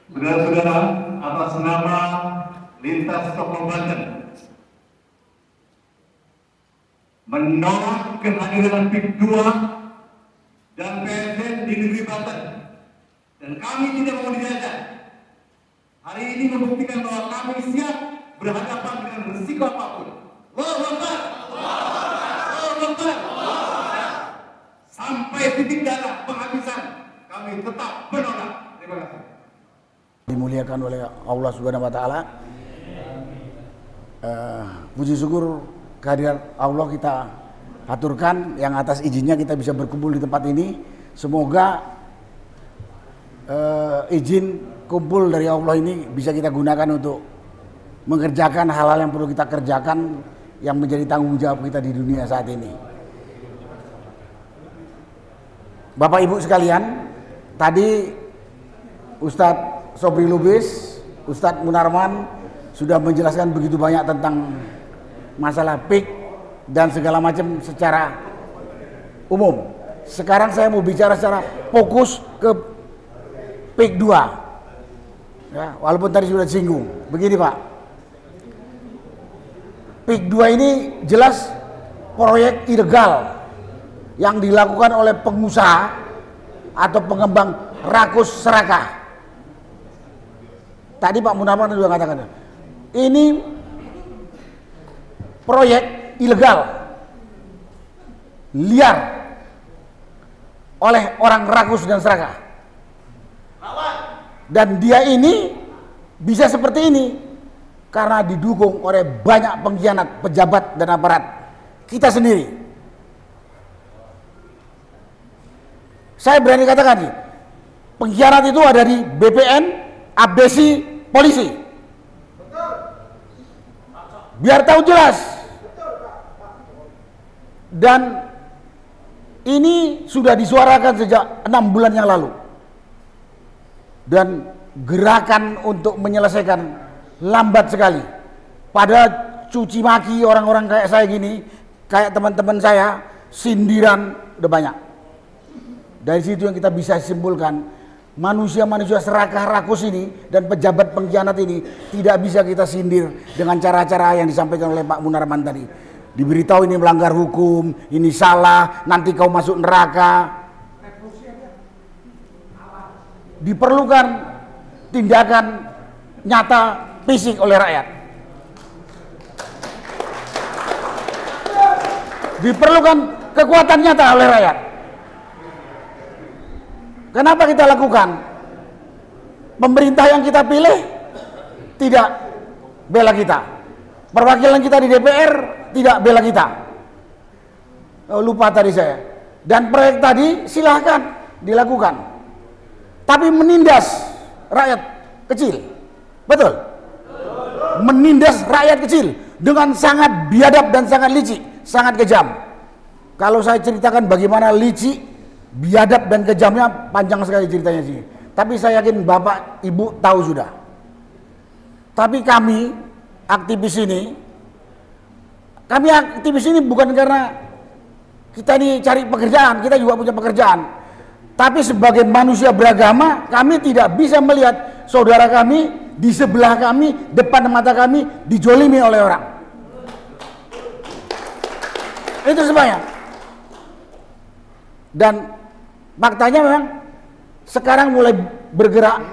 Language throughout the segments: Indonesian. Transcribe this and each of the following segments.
Saudara-saudara, atas nama Lintas Tokoh Banten menolak kehadiran PIK 2 dan PSN di negeri Banten, dan kami tidak mau dijajah. Hari ini membuktikan bahwa kami siap berhadapan dengan resiko apapun. Allahu Akbar. Allahu Akbar. Sampai titik darah penghabisan, kami tetap menolak. Terima kasih. Dimuliakan oleh Allah Subhanahu wa taala. Puji syukur kehadiran Allah kita aturkan, yang atas izinnya kita bisa berkumpul di tempat ini. Semoga izin kumpul dari Allah ini bisa kita gunakan untuk mengerjakan hal-hal yang perlu kita kerjakan, yang menjadi tanggung jawab kita di dunia saat ini. Bapak Ibu sekalian, tadi Ustadz Sobri Lubis, Ustadz Munarman sudah menjelaskan begitu banyak tentang masalah PIK dan segala macam secara umum. Sekarang saya mau bicara secara fokus ke PIK 2. Ya, walaupun tadi sudah disinggung. Begini Pak, PIK 2 ini jelas proyek ilegal yang dilakukan oleh pengusaha atau pengembang rakus serakah. Tadi Pak Munarman juga katakan, ini proyek ilegal, liar oleh orang rakus dan serakah. Dan dia ini bisa seperti ini karena didukung oleh banyak pengkhianat pejabat dan aparat kita sendiri. Saya berani katakan nih, pengkhianat itu ada di BPN, abdesi, polisi. Biar tahu jelas. Dan ini sudah disuarakan sejak 6 bulan yang lalu. Dan gerakan untuk menyelesaikan lambat sekali. Pada cuci maki orang-orang kayak saya gini, kayak teman-teman saya, sindiran udah banyak. Dari situ yang kita bisa simpulkan, manusia-manusia serakah rakus ini dan pejabat pengkhianat ini tidak bisa kita sindir dengan cara-cara yang disampaikan oleh Pak Munarman tadi. Diberitahu ini melanggar hukum, ini salah, nanti kau masuk neraka. Diperlukan tindakan nyata fisik oleh rakyat. Diperlukan kekuatan nyata oleh rakyat. Kenapa kita lakukan? Pemerintah yang kita pilih tidak bela kita. Perwakilan kita di DPR tidak bela kita. Oh, lupa tadi saya. Dan proyek tadi silahkan dilakukan. Tapi menindas rakyat kecil. Betul? Menindas rakyat kecil dengan sangat biadab dan sangat licik, sangat kejam. Kalau saya ceritakan bagaimana licik, biadab dan kejamnya panjang sekali ceritanya sih. Tapi saya yakin Bapak Ibu tahu sudah. Tapi kami aktivis ini bukan karena kita ini cari pekerjaan, kita juga punya pekerjaan. Tapi sebagai manusia beragama, kami tidak bisa melihat saudara kami di sebelah kami, depan mata kami dijolimi oleh orang. Itu semuanya. Dan faktanya memang sekarang mulai bergerak,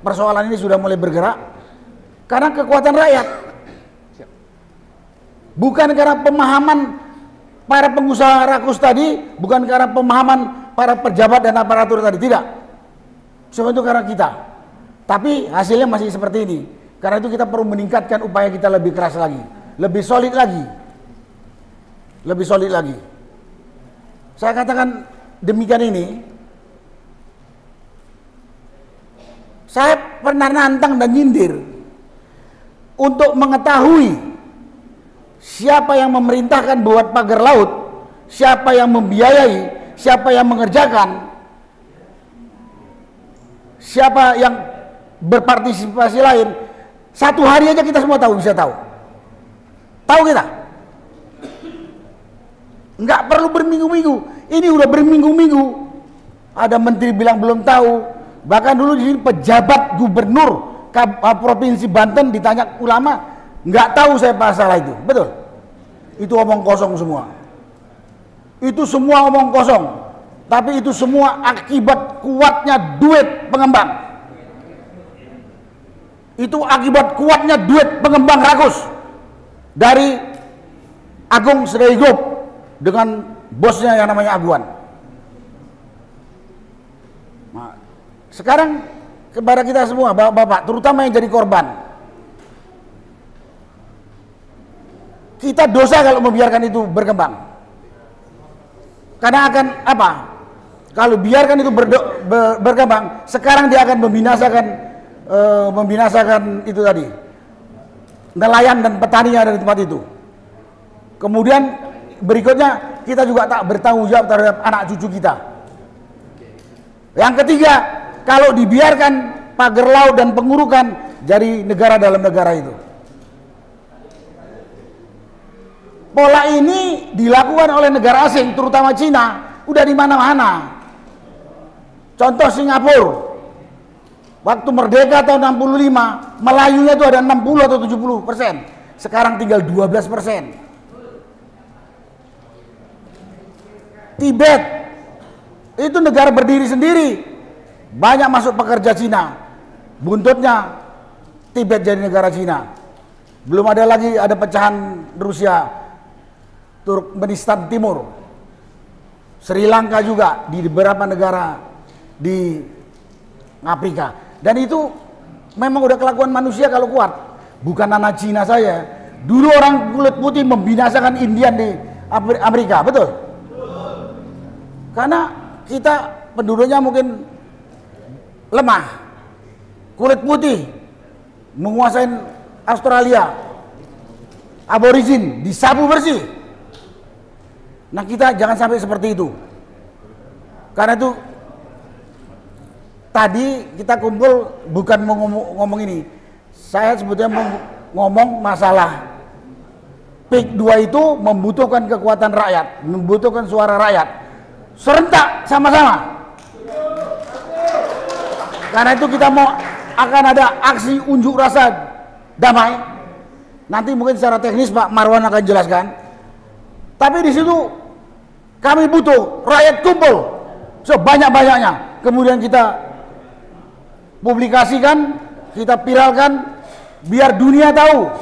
persoalan ini sudah mulai bergerak karena kekuatan rakyat, bukan karena pemahaman para pengusaha rakus tadi, bukan karena pemahaman para pejabat dan aparatur tadi, tidak. Semua itu karena kita. Tapi hasilnya masih seperti ini. Karena itu kita perlu meningkatkan upaya kita lebih keras lagi, lebih solid lagi, lebih solid lagi. Saya katakan demikian ini, saya pernah nantang dan nyindir untuk mengetahui siapa yang memerintahkan buat pagar laut, siapa yang membiayai, siapa yang mengerjakan, siapa yang berpartisipasi lain. Satu hari aja kita semua tahu, bisa tahu. Tahu kita? Nggak perlu berminggu-minggu. Ini udah berminggu-minggu. Ada menteri bilang belum tahu, Bahkan dulu di sini pejabat gubernur provinsi Banten ditanya ulama, nggak tahu saya masalah itu. Betul? Itu omong kosong semua. Itu semua omong kosong. Tapi itu semua akibat kuatnya duit pengembang. Itu akibat kuatnya duit pengembang rakus dari Agung Sedayu Group dengan bosnya yang namanya Aguan. Nah, sekarang kepada kita semua, bapak-bapak, terutama yang jadi korban, kita dosa kalau membiarkan itu berkembang. Karena akan apa? Kalau biarkan itu berkembang, sekarang dia akan membinasakan itu tadi, nelayan dan petani yang ada di tempat itu. Kemudian berikutnya kita juga tak bertanggung jawab terhadap anak cucu kita. Yang ketiga, kalau dibiarkan pagar laut dan pengurukan jadi negara dalam negara itu. Pola ini dilakukan oleh negara asing, terutama Cina, udah di mana-mana. Contoh Singapura. Waktu merdeka tahun 65, Melayunya itu ada 60 atau 70%. Sekarang tinggal 12%. Tibet itu negara berdiri sendiri, banyak masuk pekerja Cina, buntutnya Tibet jadi negara Cina. Belum ada lagi ada pecahan Rusia, Turkmenistan Timur, Sri Lanka juga, di beberapa negara di Afrika. Dan itu memang udah kelakuan manusia kalau kuat, bukan anak Cina saya. Dulu orang kulit putih membinasakan Indian di Amerika, betul? Karena kita penduduknya mungkin lemah, kulit putih menguasai Australia, aborigin disapu bersih. Nah, kita jangan sampai seperti itu. Karena itu tadi kita kumpul bukan mau ngomong ini. Saya sebetulnya mau ngomong masalah PIK 2 itu membutuhkan kekuatan rakyat, membutuhkan suara rakyat. Serentak sama-sama. Karena itu kita akan ada aksi unjuk rasa damai. Nanti mungkin secara teknis Pak Marwan akan jelaskan. Tapi di situ kami butuh rakyat kumpul sebanyak-banyaknya. Kemudian kita publikasikan, kita viralkan, biar dunia tahu.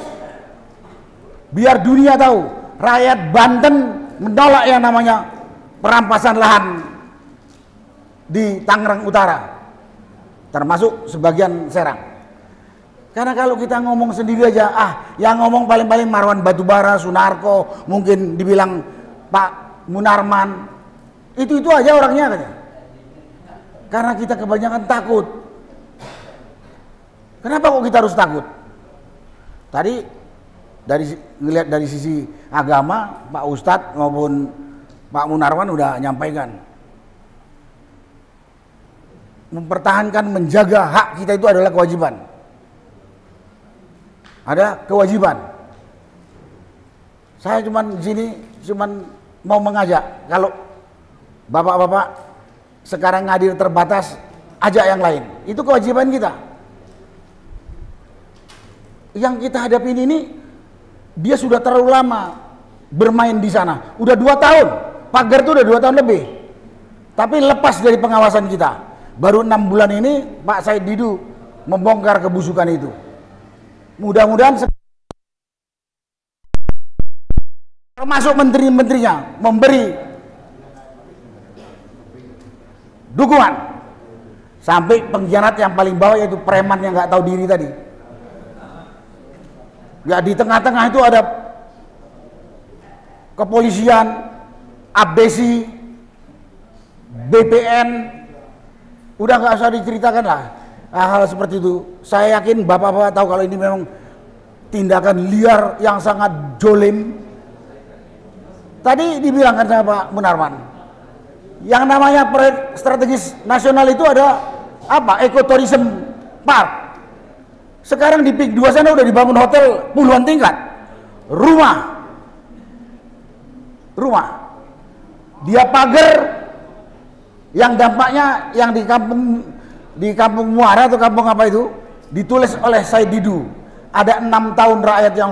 Biar dunia tahu rakyat Banten menolak yang namanya perampasan lahan di Tangerang Utara, termasuk sebagian Serang. Karena kalau kita ngomong sendiri aja, yang ngomong paling-paling Marwan Batubara, Sunarko, mungkin dibilang Pak Munarman, itu aja orangnya katanya. Karena kita kebanyakan takut. Kenapa kok kita harus takut? Tadi ngelihat dari sisi agama, Pak Ustadz maupun Pak Munarwan udah nyampaikan, mempertahankan, menjaga hak kita itu adalah kewajiban. Ada kewajiban. Saya cuman mau mengajak, kalau bapak-bapak sekarang hadir terbatas, ajak yang lain. Itu kewajiban kita. Yang kita hadapin ini, dia sudah terlalu lama bermain di sana. Udah 2 tahun. Pagar itu udah 2 tahun lebih, tapi lepas dari pengawasan kita. Baru 6 bulan ini Pak Said Didu membongkar kebusukan itu. Mudah-mudahan termasuk menteri-menterinya memberi dukungan sampai pengkhianat yang paling bawah, yaitu preman yang nggak tahu diri tadi. Ya, di tengah-tengah itu ada kepolisian, abdesi, BPN, udah nggak usah diceritakan lah hal seperti itu. Saya yakin bapak-bapak tahu kalau ini memang tindakan liar yang sangat jolim. Tadi dibilangkan sama Pak Munarman, yang namanya proyek strategis nasional itu ada apa? Ekotourism Park. Sekarang di PIK 2 sana udah dibangun hotel puluhan tingkat, rumah. Dia pagar yang dampaknya yang di kampung di Kampung Muara atau kampung apa itu, ditulis oleh Said Didu, ada 6 tahun rakyat yang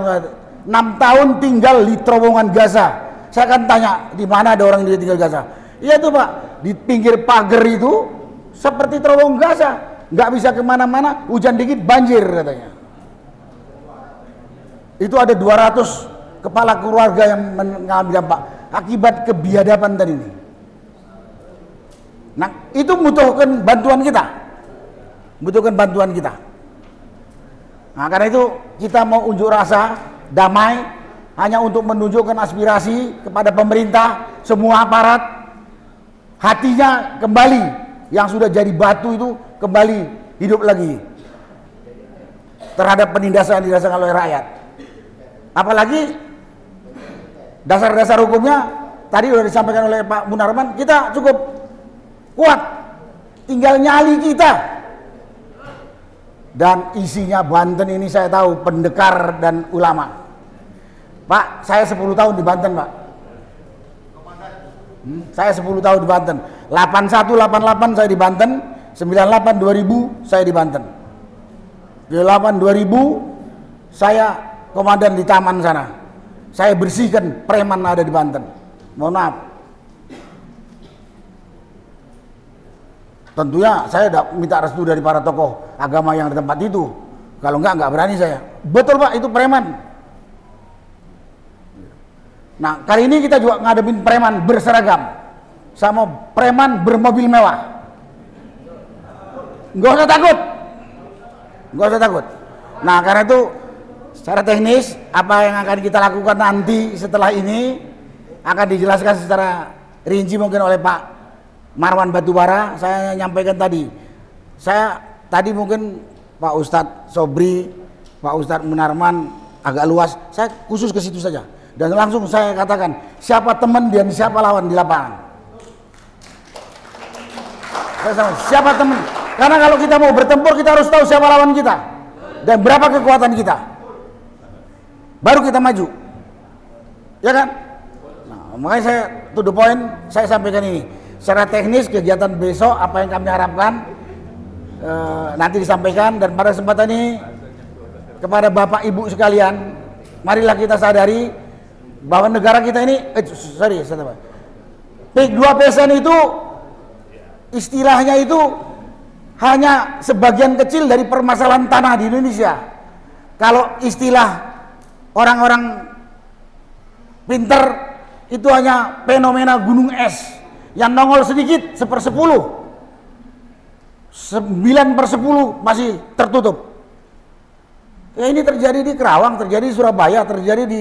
6 tahun tinggal di terowongan Gaza. Saya akan tanya, di mana ada orang yang tinggal Gaza? Iya tuh Pak, di pinggir pagar itu seperti terowongan Gaza, nggak bisa kemana-mana, hujan dikit banjir katanya. Itu ada 200 kepala keluarga yang mengalami dampak akibat kebiadaban tadi ini. Nah, itu membutuhkan bantuan kita. Nah, karena itu kita mau unjuk rasa damai hanya untuk menunjukkan aspirasi kepada pemerintah, semua aparat, hatinya kembali yang sudah jadi batu itu kembali hidup lagi terhadap penindasan yang dirasakan oleh rakyat. Apalagi dasar-dasar hukumnya tadi sudah disampaikan oleh Pak Munarman, kita cukup kuat, tinggal nyali kita. Dan isinya Banten ini saya tahu pendekar dan ulama. Pak, saya 10 tahun di Banten, Pak. Saya 10 tahun di Banten. 81, 88 saya di Banten, 98, 2000 saya di Banten. 98, 2000 saya komandan di taman sana. Saya bersihkan preman ada di Banten. Mohon maaf. Tentunya saya minta restu dari para tokoh agama yang di tempat itu. Kalau enggak berani saya. Betul Pak, itu preman. Nah, kali ini kita juga ngadepin preman berseragam sama preman bermobil mewah. Nggak usah takut. Nah, karena itu secara teknis apa yang akan kita lakukan nanti setelah ini akan dijelaskan secara rinci mungkin oleh Pak Marwan Batubara. Saya nyampaikan tadi. Saya tadi mungkin Pak Ustadz Sobri, Pak Ustadz Munarman agak luas. Saya khusus ke situ saja. Dan langsung saya katakan siapa teman dan siapa lawan di lapangan. Siapa teman? Karena kalau kita mau bertempur kita harus tahu siapa lawan kita dan berapa kekuatan kita. Baru kita maju. Ya kan? Nah, makanya saya to the point, saya sampaikan ini. Secara teknis kegiatan besok apa yang kami harapkan nanti disampaikan, dan pada kesempatan ini kepada Bapak Ibu sekalian, marilah kita sadari bahwa negara kita ini P2PSN itu istilahnya itu hanya sebagian kecil dari permasalahan tanah di Indonesia. Kalau istilah orang-orang pinter itu hanya fenomena gunung es yang nongol sedikit 1/10, 9/10 masih tertutup. Ya, ini terjadi di Kerawang, terjadi di Surabaya, terjadi di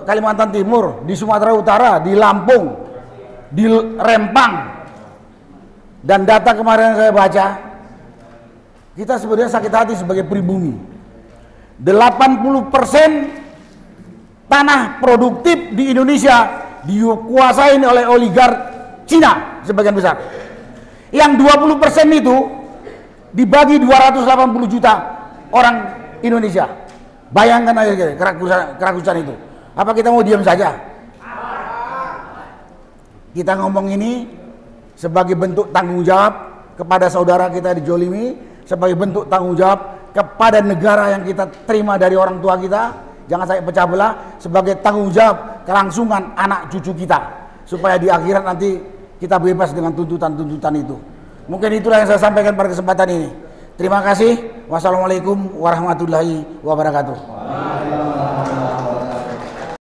Kalimantan Timur, di Sumatera Utara, di Lampung, di Rempang. Dan data kemarin yang saya baca, kita sebenarnya sakit hati sebagai pribumi. 80% tanah produktif di Indonesia dikuasai oleh oligark Cina sebagian besar. Yang 20% itu dibagi 280 juta orang Indonesia. Bayangkan aja kerakusan itu. Apa kita mau diam saja? Kita ngomong ini sebagai bentuk tanggung jawab kepada saudara kita dijolimi, sebagai bentuk tanggung jawab kepada negara yang kita terima dari orang tua kita. Jangan sampai pecah belah, sebagai tanggung jawab kelangsungan anak cucu kita, supaya di akhirat nanti kita bebas dengan tuntutan-tuntutan itu. Mungkin itulah yang saya sampaikan pada kesempatan ini. Terima kasih. Wassalamualaikum warahmatullahi wabarakatuh.